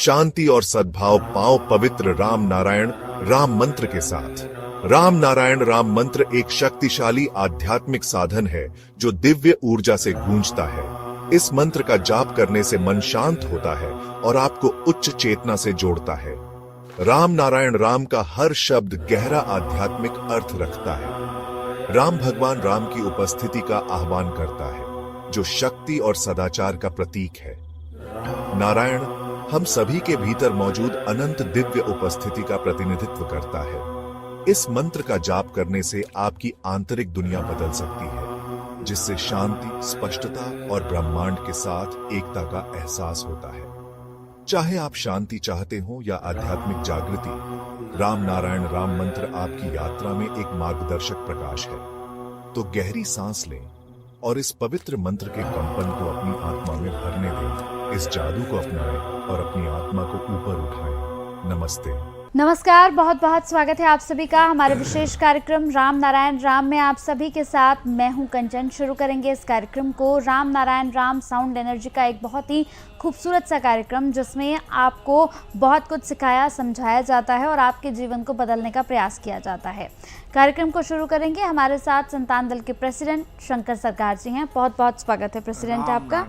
शांति और सद्भाव पाओ पवित्र राम नारायण राम मंत्र के साथ। राम नारायण राम मंत्र एक शक्तिशाली आध्यात्मिक साधन है जो दिव्य ऊर्जा से गूंजता है। इस मंत्र का जाप करने से मन शांत होता है और आपको उच्च चेतना से जोड़ता है। राम नारायण राम का हर शब्द गहरा आध्यात्मिक अर्थ रखता है। राम भगवान राम की उपस्थिति का आह्वान करता है, जो शक्ति और सदाचार का प्रतीक है। नारायण हम सभी के भीतर मौजूद अनंत दिव्य उपस्थिति का प्रतिनिधित्व करता है। इस मंत्र का जाप करने से आपकी आंतरिक दुनिया बदल सकती है, जिससे शांति, स्पष्टता और ब्रह्मांड के साथ एकता का एहसास होता है। चाहे आप शांति चाहते हो या आध्यात्मिक जागृति, राम नारायण राम मंत्र आपकी यात्रा में एक मार्गदर्शक प्रकाश है। तो गहरी सांस लें और इस पवित्र मंत्र के कंपन को अपनी आत्मा में भरने दें। इस जादू को अपनाएं और अपनी आत्मा को ऊपर उठाएं। नमस्ते। नमस्कार, बहुत बहुत स्वागत है आप सभी का हमारे विशेष कार्यक्रम राम नारायण राम में आप सभी के साथ मैं हूं कंचन। शुरू करेंगे इस कार्यक्रम को राम नारायण राम साउंड एनर्जी का एक बहुत ही खूबसूरत सा कार्यक्रम, जिसमें आपको बहुत कुछ सिखाया समझाया जाता है और आपके जीवन को बदलने का प्रयास किया जाता है। कार्यक्रम को शुरू करेंगे, हमारे साथ संतान दल के प्रेसिडेंट शंकर सरकार जी हैं। बहुत बहुत स्वागत है प्रेसिडेंट आपका।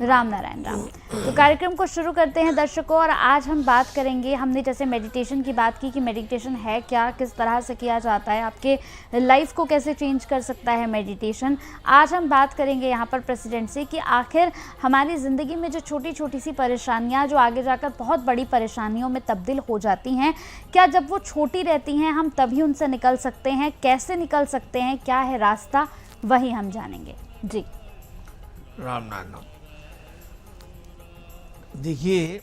राम नारायण राम। तो कार्यक्रम को शुरू करते हैं दर्शकों, और आज हम बात करेंगे, हमने जैसे मेडिटेशन की बात की कि मेडिटेशन है क्या, किस तरह से किया जाता है, आपके लाइफ को कैसे चेंज कर सकता है मेडिटेशन। आज हम बात करेंगे यहाँ पर प्रेसिडेंट से कि आखिर हमारी ज़िंदगी में जो छोटी छोटी सी परेशानियाँ जो आगे जाकर बहुत बड़ी परेशानियों में तब्दील हो जाती हैं, क्या जब वो छोटी रहती हैं हम तभी उनसे निकल सकते हैं? कैसे निकल सकते हैं? क्या है रास्ता? वही हम जानेंगे जी। राम नाम। देखिए,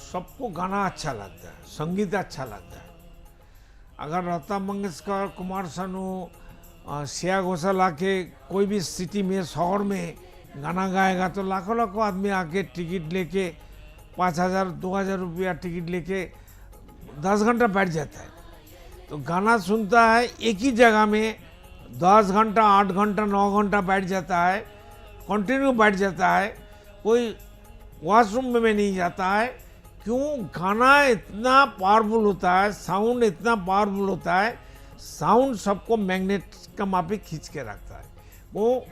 सबको गाना अच्छा लगता है, संगीत अच्छा लगता है। अगर लता मंगेशकर, कुमार सानू, श्रेया घोषाल आके कोई भी सिटी में, शहर में गाना गाएगा तो लाखों लाखों आदमी आके टिकट लेके 5,000 2,000 रुपया टिकट लेके 10 घंटा बैठ जाता है। तो गाना सुनता है एक ही जगह में 10 घंटा, 8 घंटा, 9 घंटा बैठ जाता है, कंटिन्यू बैठ जाता है, कोई वॉशरूम में नहीं जाता है। क्यों? गाना इतना पावरफुल होता है, साउंड इतना पावरफुल होता है, साउंड सबको मैग्नेट का माफिक खींच के रखता है। वो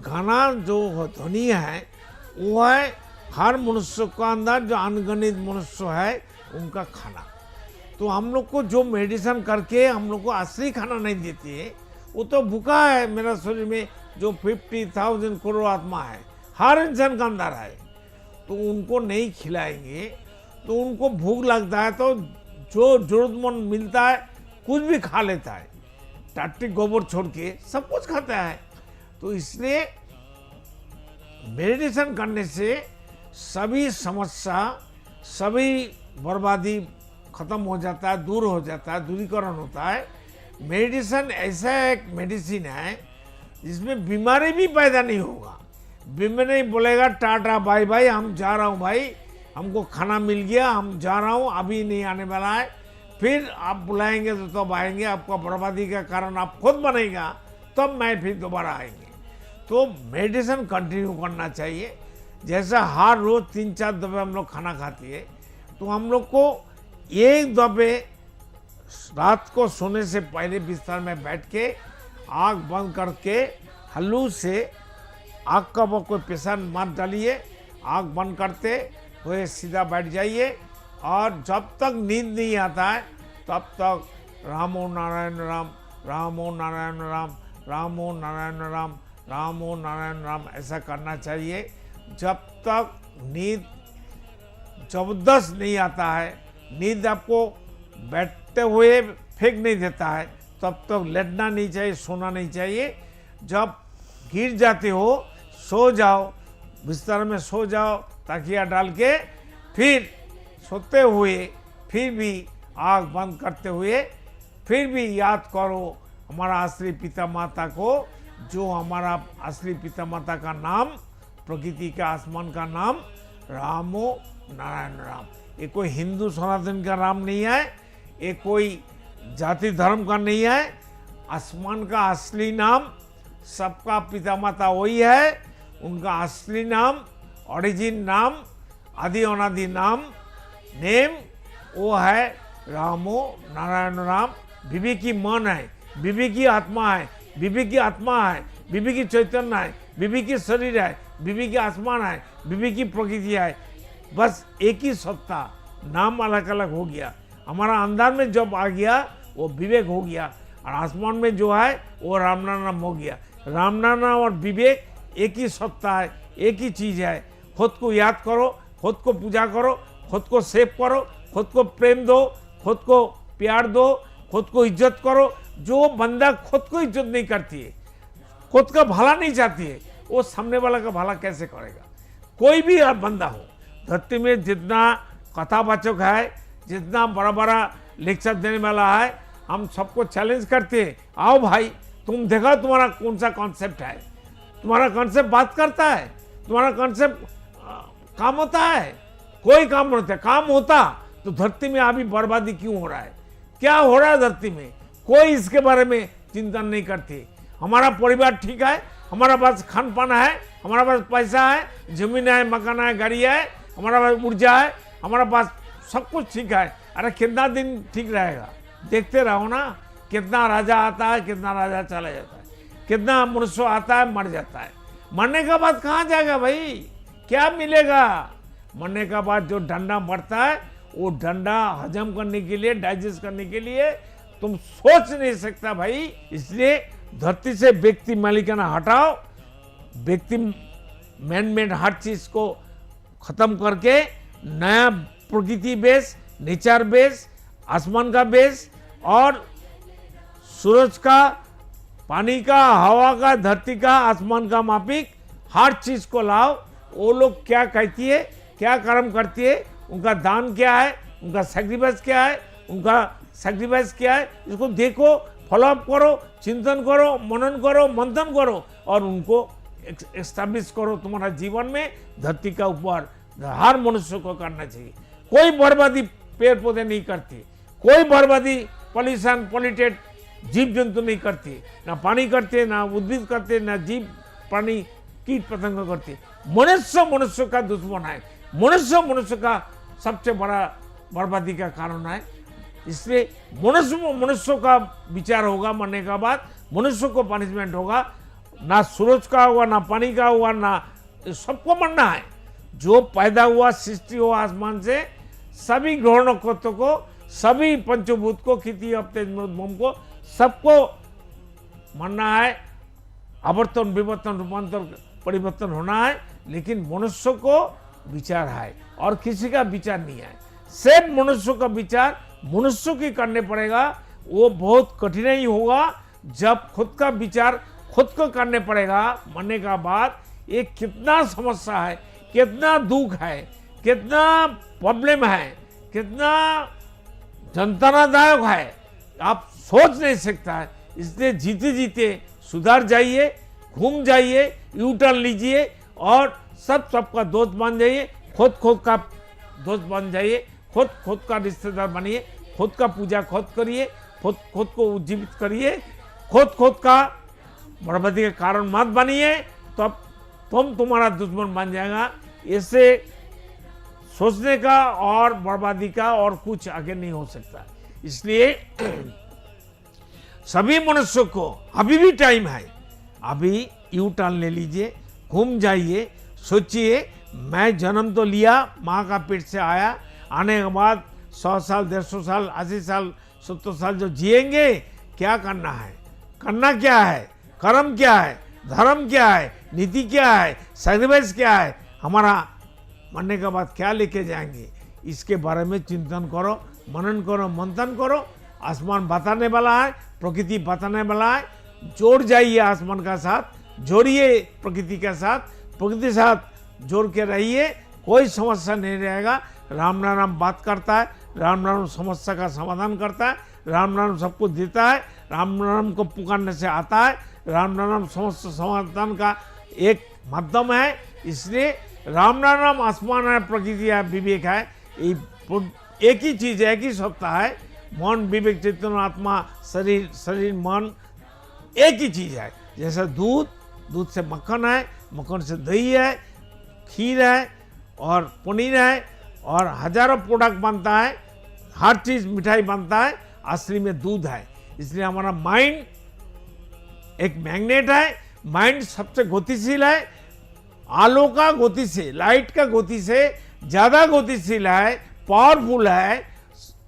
गाना जो ध्वनि है वो है हर मनुष्य का अंदर, जो अनगणित मनुष्य है उनका खाना। तो हम लोग को जो मेडिसिन करके हम लोग को असली खाना नहीं देती है, वो तो भूखा है। मेरा शरीर में जो 50,000 करोड़ आत्मा है, हर इंसान का अंदर है, तो उनको नहीं खिलाएंगे तो उनको भूख लगता है, तो जो जरूरतमंद मिलता है कुछ भी खा लेता है, टट्टी गोबर छोड़ के सब कुछ खाता है। तो इसलिए मेडिटेशन करने से सभी समस्या, सभी बर्बादी खत्म हो जाता है, दूर हो जाता है, दूरीकरण होता है। मेडिटेशन ऐसा एक मेडिसिन है जिसमें बीमारी भी पैदा नहीं होगा। बीमारी बोलेगा टाटा बाय बाय, हम जा रहा हूँ भाई, हमको खाना मिल गया, हम जा रहा हूँ, अभी नहीं आने वाला है, फिर आप बुलाएंगे तो तब आएंगे, आपका बर्बादी का कारण आप खुद बनेगा, तब मैं फिर दोबारा आएंगे। तो मेडिसिन कंटिन्यू करना चाहिए। जैसा हर रोज 3-4 दफे हम लोग खाना खाती है, तो हम लोग को एक दफे रात को सोने से पहले बिस्तर में बैठ के आँख बंद करके हल्लू से आँख का ऊपर कोई प्रेशर मत डालिए, आँख बंद करते हुए सीधा बैठ जाइए, और जब तक नींद नहीं आता है तब तक रामो नारायण राम, रामो नारायण राम, रामो नारायण राम, रामो नारायण राम ऐसा करना चाहिए। जब तक नींद जबरदस्त नहीं आता है, नींद आपको बैठते हुए फेंक नहीं देता है, तब तक लेटना नहीं चाहिए, सोना नहीं चाहिए। जब गिर जाते हो सो जाओ, बिस्तर में सो जाओ तकिया डाल के, फिर सोते हुए फिर भी आँख बंद करते हुए फिर भी याद करो हमारा असली पिता माता को, जो हमारा असली पिता माता का नाम, प्रकृति का, आसमान का नाम रामो नारायण राम। ये कोई हिंदू सनातन का राम नहीं है, ये कोई जाति धर्म का नहीं है। आसमान का असली नाम, सबका पिता माता वही है, उनका असली नाम, ओरिजिन नाम, आदि अनादि नाम नेम वो है रामो नारायण राम, विवेकी मन है, विवेकी आत्मा है, विवेकी आत्मा है, विवेकी चैतन्य है, विवेकी शरीर है, विवेकी आसमान है, विवेकी प्रकृति है। बस एक ही सत्ता, नाम अलग अलग हो गया। हमारा अंदर में जब आ गया वो विवेक हो गया, और आसमान में जो है वो राम नाम हो गया। राम नाम और विवेक एक ही सत्ता है, एक ही चीज है। खुद को याद करो, खुद को पूजा करो, खुद को सेव करो, खुद को प्रेम दो, खुद को प्यार दो, खुद को इज्जत करो। जो बंदा खुद को इज्जत नहीं करती है, खुद का भला नहीं चाहती है, वो सामने वाला का भला कैसे करेगा? कोई भी बंदा हो, धरती में जितना कथावाचक है, जितना बड़ा बड़ा लेक्चर देने वाला है, हम सबको चैलेंज करते हैं, आओ भाई तुम देखो तुम्हारा कौन सा कॉन्सेप्ट है, तुम्हारा कॉन्सेप्ट बात करता है, तुम्हारा कॉन्सेप्ट काम होता है? कोई काम नहीं होता। काम होता तो धरती में अभी बर्बादी क्यों हो रहा है? क्या हो रहा है धरती में? कोई इसके बारे में चिंतन नहीं करती। हमारा परिवार ठीक है, हमारा पास खान पान है, हमारा पास पैसा है, जमीन है, मकान है, गाड़ी है, हमारा पास ऊर्जा है, हमारा पास सब कुछ ठीक है। अरे कितना दिन ठीक रहेगा? देखते रहो ना, कितना राजा आता है, कितना राजा चला जाता है, कितना मनुष्य आता है, मर जाता है। मरने के बाद कहाँ जाएगा भाई? क्या मिलेगा? मरने के बाद जो डंडा मरता है, वो डंडा हजम करने के लिए, डाइजेस्ट करने के लिए तुम सोच नहीं सकता भाई। इसलिए धरती से व्यक्ति मालिकाना हटाओ, व्यक्ति मैन हर चीज को खत्म करके नया प्रकृति बेस, नेचर बेस, आसमान का बेस और सूरज का, पानी का, हवा का, धरती का, आसमान का मापिक हर चीज को लाओ। वो लोग क्या कहती है, क्या कर्म करती है, उनका दान क्या है, उनका सेक्रीफाइस क्या है, उनका सेक्रीफाइस क्या है, इसको देखो, फॉलोअप करो, चिंतन करो, मनन करो, मंथन करो और उनको एस्टैब्लिश करो तुम्हारा जीवन में। धरती का ऊपर हर मनुष्य को करना चाहिए। कोई बर्बादी पेड़ पौधे नहीं करती, कोई बर्बादी पॉल्यूशन पॉल्यूटेड जीव जंतु नहीं करती, ना पानी करते, ना उद्भिद करते, ना जीव प्राणी कीट पतंग करते। मनुष्य मनुष्य का दुश्मन है, मनुष्य मनुष्य का सबसे बड़ा बर्बादी का कारण है। इसलिए मनुष्य मनुष्य का विचार होगा, मरने के बाद मनुष्य को पनिशमेंट होगा। ना सूरज का होगा, ना पानी का होगा, ना सबको मरना है। जो पैदा हुआ सृष्टि हो आसमान से, सभी ग्रह नक्षत्रों को, सभी पंचभूत को, खेती तेज बम को, सबको मरना है। आवर्तन विवर्तन रूपांतर परिवर्तन होना है, लेकिन मनुष्य को विचार है और किसी का विचार नहीं है। सिर्फ मनुष्य का विचार मनुष्य की करने पड़ेगा। वो बहुत कठिनाई होगा जब खुद का विचार खुद को करने पड़ेगा। मरने का बाद ये कितना समस्या है, कितना दुख है, कितना प्रॉब्लम है, कितना यंत्रणादायक है, आप सोच नहीं सकता है। इसलिए जीते जीते सुधर जाइए, घूम जाइए, यू टर्न लीजिए और सबका दोस्त बन जाइए, खुद का दोस्त बन जाइए, खुद का रिश्तेदार बनिए, खुद का पूजा खुद करिए, खुद को उज्जीवित करिए, खुद का बर्बादी का कारण मत बनिए, तब तुम्हारा दुश्मन बन जाएगा। इससे सोचने का और बर्बादी का और कुछ आगे नहीं हो सकता। इसलिए सभी मनुष्यों को अभी भी टाइम है, अभी यू टर्न ले लीजिए, घूम जाइए, सोचिए मैं जन्म तो लिया, माँ का पेट से आया, आने के बाद 100 साल, 150 साल, 80 साल, 70 साल जो जिएंगे, क्या करना है, करना क्या है, कर्म क्या है, धर्म क्या है, नीति क्या है, सैक्रिफाइस क्या है, हमारा मरने के बाद क्या लेके जाएंगे, इसके बारे में चिंतन करो, मनन करो, मंथन करो। आसमान बताने वाला है, प्रकृति बताने वाला है। जोड़ जाइए आसमान का साथ, जोड़िए प्रकृति के साथ, प्रकृति साथ जोड़ के रहिए, कोई समस्या नहीं रहेगा। राम नाम बात करता है, राम नाम समस्या का समाधान करता है, राम नाम सबको देता है, राम नाम को पुकारने से आता है, राम नाम समस्या समाधान का एक माध्यम है। इसलिए राम नाम आसमान है, प्रकृति है, विवेक है, एक ही चीज है, एक ही सत्ता है। मन, विवेक, चैतन्य, आत्मा, शरीर मन एक ही चीज है। जैसे दूध से मक्खन है, मक्खन से दही है, खीर है और पनीर है, और हजारों प्रोडक्ट बनता है, हर चीज मिठाई बनता है, असली में दूध है। इसलिए हमारा माइंड एक मैग्नेट है, माइंड सबसे गतिशील है, आलो का गति से, लाइट का गति से ज्यादा गतिशील है, पावरफुल है,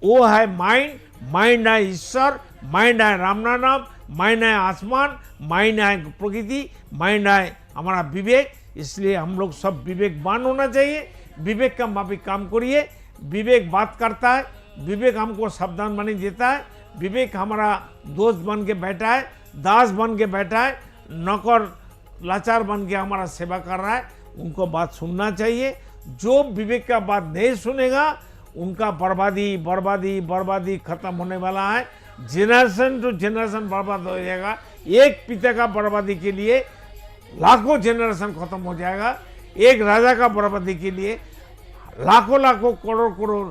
वो है माइंड। माइंड है ईश्वर, माइंड है राम नाम, माइंड है आसमान, माइंड है प्रकृति, माइंड है हमारा विवेक। इसलिए हम लोग सब विवेकवान होना चाहिए, विवेक का माफिक काम करिए। विवेक बात करता है, विवेक हमको सावधान बनी देता है, विवेक हमारा दोस्त बन के बैठा है, दास बन के बैठा है, नौकर लाचार बन के हमारा सेवा कर रहा है। उनको बात सुनना चाहिए। जो विवेक का बात नहीं सुनेगा उनका बर्बादी बर्बादी बर्बादी खत्म होने वाला है। जनरेशन टू जनरेशन बर्बाद हो जाएगा। एक पिता का बर्बादी के लिए लाखों जनरेशन खत्म हो जाएगा। एक राजा का बर्बादी के लिए लाखों लाखों करोड़ करोड़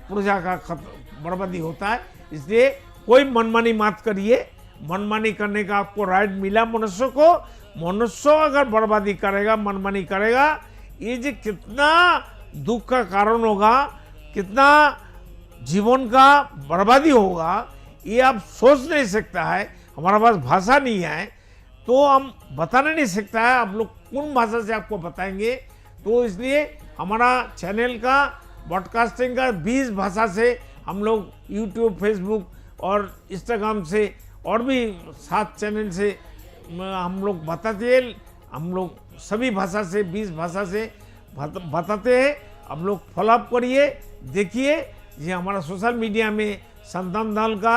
प्रजा का बर्बादी होता है। इसलिए कोई मनमानी मत करिए। मनमानी करने का आपको राइट मिला मनुष्य को। मनुष्य अगर बर्बादी करेगा, मनमानी करेगा, ये जो कितना दुख का कारण होगा, कितना जीवन का बर्बादी होगा, ये आप सोच नहीं सकता है। हमारा पास भाषा नहीं है तो हम बताने नहीं सकता है। आप लोग कौन भाषा से आपको बताएंगे। तो इसलिए हमारा चैनल का ब्रॉडकास्टिंग का 20 भाषा से हम लोग यूट्यूब, फेसबुक और इंस्टाग्राम से और भी 7 चैनल से हम लोग बताते हैं। हम लोग सभी भाषा से 20 भाषा से बताते हैं। आप लोग फॉलोअप करिए, देखिए। ये हमारा सोशल मीडिया में संतान दल का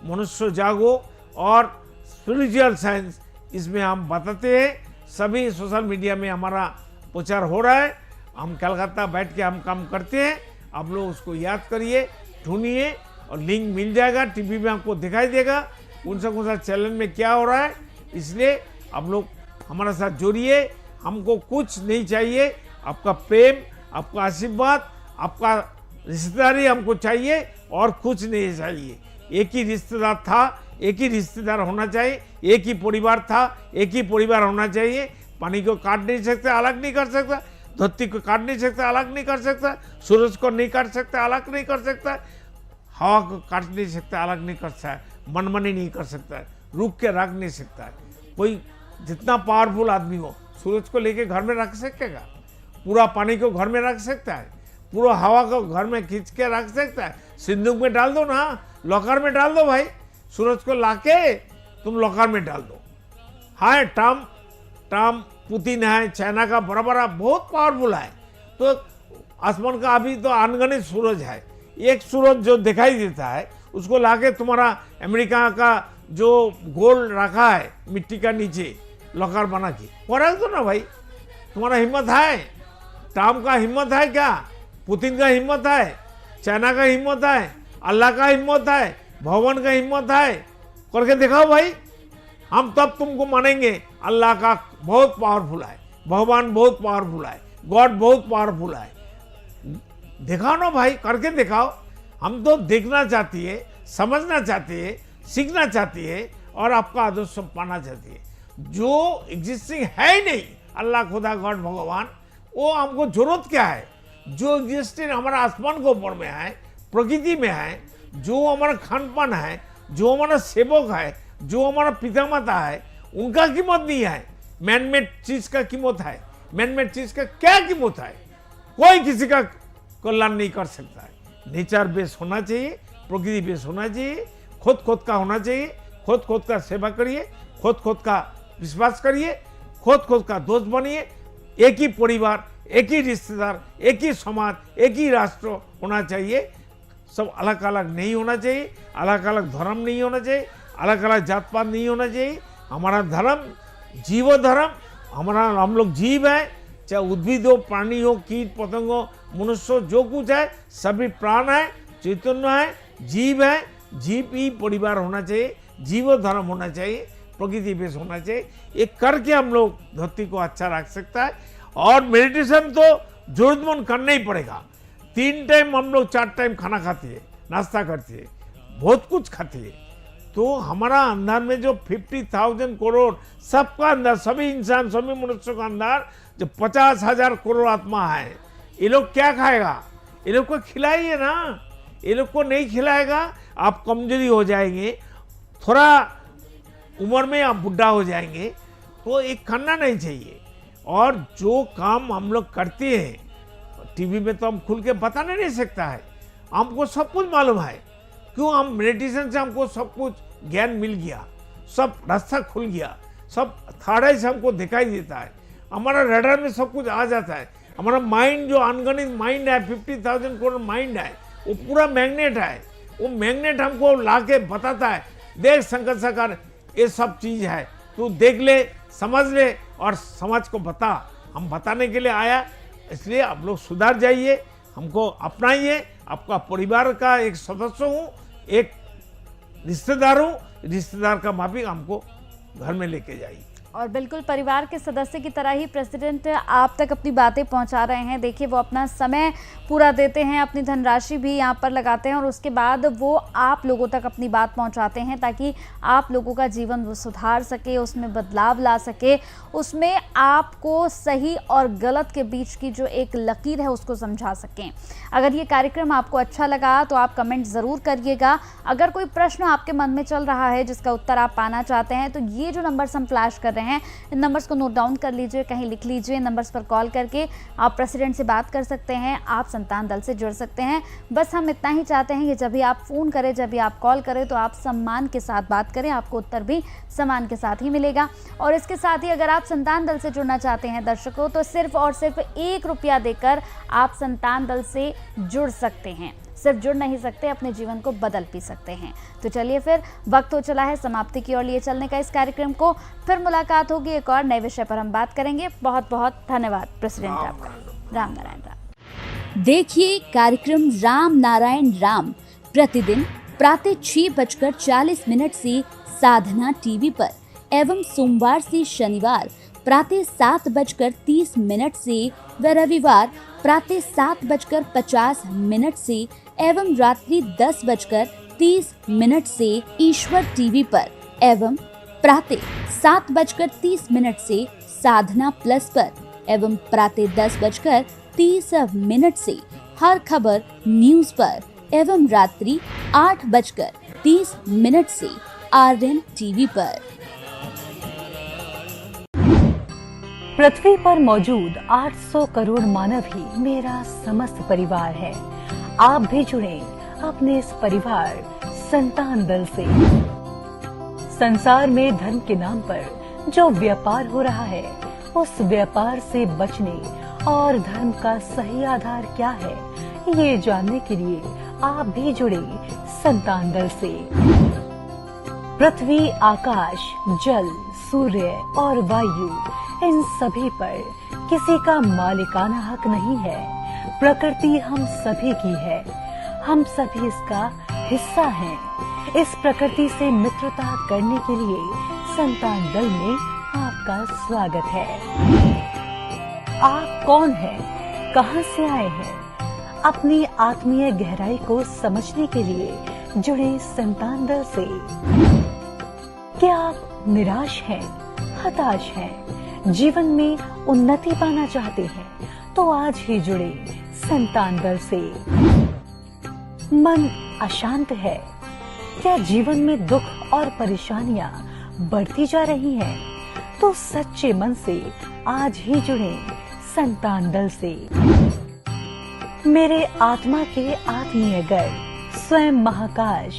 मनुष्य जागो और स्पिरिचुअल साइंस, इसमें हम बताते हैं। सभी सोशल मीडिया में हमारा प्रचार हो रहा है। हम कलकत्ता बैठ के हम काम करते हैं। आप लोग उसको याद करिए, ढूंढिए और लिंक मिल जाएगा। टीवी में आपको दिखाई देगा कौन सा चैनल में क्या हो रहा है। इसलिए आप लोग हमारे साथ जुड़िए। हमको कुछ नहीं चाहिए, आपका प्रेम, आपका आशीर्वाद, आपका रिश्तेदारी हमको चाहिए और कुछ नहीं चाहिए। एक ही रिश्तेदार था, एक ही रिश्तेदार होना चाहिए। एक ही परिवार था, एक ही परिवार होना चाहिए। पानी को काट नहीं सकता, अलग नहीं कर सकता। धरती को काट नहीं सकता, अलग नहीं कर सकता। सूरज को नहीं काट सकता, अलग नहीं कर सकता। हवा को काट नहीं सकता, अलग नहीं कर सकता। मनमानी नहीं कर सकता, रुक के रख नहीं सकता। कोई जितना पावरफुल आदमी हो, सूरज को लेके घर में रख सकेगा, पूरा पानी को घर में रख सकता है, पूरा हवा को घर में खींच के रख सकता है। सिंदूक में डाल दो ना, लॉकर में डाल दो भाई। सूरज को लाके तुम लॉकर में डाल दो। हाँ, ट्रम्प पुतिन है, चाइना का बड़ा बड़ा बहुत पावरफुल है। तो आसमान का अभी तो अनगिनत सूरज है। एक सूरज जो दिखाई देता है उसको लाके तुम्हारा अमेरिका का जो गोल्ड रखा है मिट्टी का नीचे लॉकर बना के वो रख दो ना भाई। तुम्हारा हिम्मत है? ट्रम्प का हिम्मत है क्या? पुतिन का हिम्मत है? चाइना का हिम्मत है? अल्लाह का हिम्मत है? भगवान का हिम्मत है? करके दिखाओ भाई। हम तब तुमको मानेंगे अल्लाह का बहुत पावरफुल है, भगवान बहुत पावरफुल है, गॉड बहुत पावरफुल है। दिखाओ ना भाई, करके दिखाओ। हम तो देखना चाहती है, समझना चाहती है, सीखना चाहती है और आपका आदर्श पाना चाहती है। जो एग्जिस्टिंग है ही नहीं, अल्लाह, खुदा, गॉड, भगवान, वो हमको जरूरत क्या है? जो एग्जिस्टिंग हमारा आसमान के ऊपर में है, प्रकृति में है, जो हमारा खान पान है, जो हमारा सेवक है, जो हमारा पिता माता है, उनका कीमत नहीं है। मैनमेड चीज का कीमत है। मैनमेड चीज का क्या कीमत है? कोई किसी का कल्याण नहीं कर सकता है। नेचर बेस होना चाहिए, प्रकृति बेस होना चाहिए, खुद का होना चाहिए। खुद का सेवा करिए, खुद का विश्वास करिए, खुद का दोस्त बनिए। एक ही परिवार, एक ही रिश्तेदार, एक ही समाज, एक ही राष्ट्र होना चाहिए। सब अलग अलग नहीं होना चाहिए, अलग अलग धर्म नहीं होना चाहिए, अलग अलग जात पात नहीं होना चाहिए। हमारा धर्म जीव धर्म, हमारा हम लोग जीव है, चाहे उद्भिद हो, प्राणी हो, कीट पतंग हो, मनुष्य, जो कुछ है सभी प्राण है, चैतन्य है, जीव है। जीव ही परिवार होना चाहिए, जीव धर्म होना चाहिए, प्रकृति बेस होना चाहिए। ये करके हम लोग धरती को अच्छा रख सकता है। और मेडिटेशन तो जरूरतमंद करना ही पड़ेगा। 3 टाइम हम लोग 4 टाइम खाना खाते हैं, नाश्ता करते हैं, बहुत कुछ खाते हैं। तो हमारा अंदर में जो 50,000 करोड़ सबका अंदर, सभी इंसान, सभी मनुष्यों का अंदर जो 50,000 करोड़ आत्मा है, ये लोग क्या खाएगा? ये लोग को खिलाइए ना, ये लोग को नहीं खिलाएगा आप कमजोरी हो जाएंगे, थोड़ा उम्र में आप बुढ़ा हो जाएंगे, तो एक खाना नहीं चाहिए। और जो काम हम लोग करते हैं टीवी में तो हम खुल के बता नहीं सकता है, हमको सब कुछ मालूम है, क्यों हम मेडिटेशन से हमको सब कुछ ज्ञान मिल गया, सब रास्ता खुल गया, सब थर्ड आई से हमको दिखाई देता है, हमारा रडार में सब कुछ आ जाता है। हमारा माइंड जो अनगणित माइंड है, 50,000 करोड़ माइंड है, वो पूरा मैग्नेट है, वो मैग्नेट हमको लाके बताता है, देख शंकर साकार ये सब चीज है, तू देख ले, समझ ले और समाज को बता। हम बताने के लिए आया, इसलिए आप लोग सुधार जाइए, हमको अपनाइए, आपका परिवार का एक सदस्य हूँ, एक रिश्तेदार हूँ, रिश्तेदार का माफिक हमको घर में लेके जाइए। और बिल्कुल परिवार के सदस्य की तरह ही प्रेसिडेंट आप तक अपनी बातें पहुंचा रहे हैं। देखिए, वो अपना समय पूरा देते हैं, अपनी धनराशि भी यहाँ पर लगाते हैं और उसके बाद वो आप लोगों तक अपनी बात पहुंचाते हैं ताकि आप लोगों का जीवन वो सुधार सके, उसमें बदलाव ला सके, उसमें आपको सही और गलत के बीच की जो एक लकीर है उसको समझा सकें। अगर ये कार्यक्रम आपको अच्छा लगा तो आप कमेंट ज़रूर करिएगा। अगर कोई प्रश्न आपके मन में चल रहा है जिसका उत्तर आप पाना चाहते हैं तो ये जो नंबर्स हम फ्लैश कर रहे हैं, इन नंबर्स को नोट डाउन कर लीजिए, कहीं लिख लीजिए। नंबर्स पर कॉल करके आप प्रेसिडेंट से बात कर सकते हैं, आप संतान दल से जुड़ सकते हैं। बस हम इतना ही चाहते हैं कि जब भी आप फ़ोन करें, जब भी आप कॉल करें तो आप सम्मान के साथ बात करें, आपको उत्तर भी सम्मान के साथ ही मिलेगा। और इसके साथ ही अगर आप संतान दल से जुड़ना चाहते हैं दर्शकों, तो सिर्फ और सिर्फ 1 रुपया देकर आप संतान दल से जुड़ सकते हैं। सिर्फ जुड़ नहीं सकते, अपने जीवन को बदल भी सकते हैं। तो चलिए फिर वक्त हो चला है समाप्ति की ओर लिए चलने का इस कार्यक्रम को। फिर मुलाकात होगी, एक और नए विषय पर हम बात करेंगे। बहुत बहुत धन्यवाद प्रेसिडेंट आपका। राम नारायण राम। देखिए कार्यक्रम राम नारायण राम प्रतिदिन प्रातः 6:40 से साधना टीवी पर एवं सोमवार से शनिवार प्रातः 7:30 से व रविवार प्रातः 7:50 से एवं रात्रि 10:30 से ईश्वर टीवी पर एवं प्रातः 7:30 से साधना प्लस पर एवं प्रातः 10:30 से हर खबर न्यूज पर एवं रात्रि 8:30 से आर्यन टीवी पर। पृथ्वी पर मौजूद 800 करोड़ मानव ही मेरा समस्त परिवार है। आप भी जुड़े अपने इस परिवार संतान दल से। संसार में धर्म के नाम पर जो व्यापार हो रहा है, उस व्यापार से बचने और धर्म का सही आधार क्या है, ये जानने के लिए आप भी जुड़े संतान दल से। पृथ्वी, आकाश, जल, सूर्य और वायु, इन सभी पर किसी का मालिकाना हक नहीं है। प्रकृति हम सभी की है, हम सभी इसका हिस्सा हैं। इस प्रकृति से मित्रता करने के लिए संतान दल में आपका स्वागत है। आप कौन हैं? कहां से आए हैं? अपनी आत्मीय गहराई को समझने के लिए जुड़े संतान दल से। क्या आप निराश हैं, हताश हैं, जीवन में उन्नति पाना चाहते हैं, तो आज ही जुड़े संतान दल से। मन अशांत है, क्या जीवन में दुख और परेशानियां बढ़ती जा रही हैं, तो सच्चे मन से आज ही जुड़े संतान दल से। मेरे आत्मा के आत्मीय गर्व स्वयं महाकाश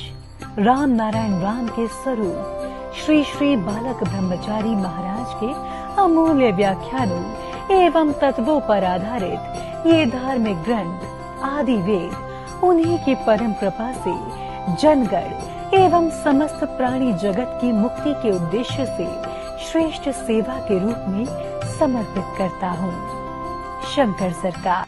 राम नारायण राम के स्वरूप श्री श्री बालक ब्रह्मचारी महाराज के अमूल्य व्याख्यानों एवं तत्वों पर आधारित ये धार्मिक ग्रंथ आदि वेद, उन्हीं की परम कृपा से जनगण एवं समस्त प्राणी जगत की मुक्ति के उद्देश्य से श्रेष्ठ सेवा के रूप में समर्पित करता हूँ। शंकर सरकार।